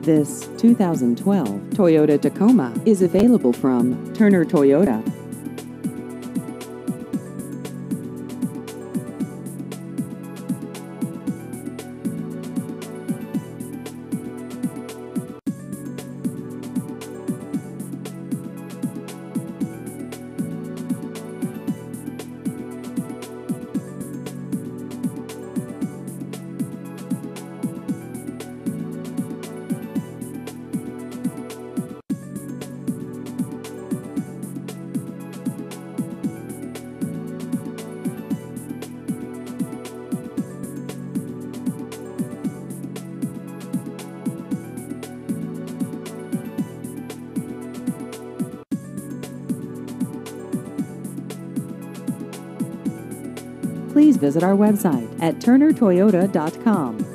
This 2012 Toyota Tacoma is available from Turner Toyota. Please visit our website at turnertoyota.com.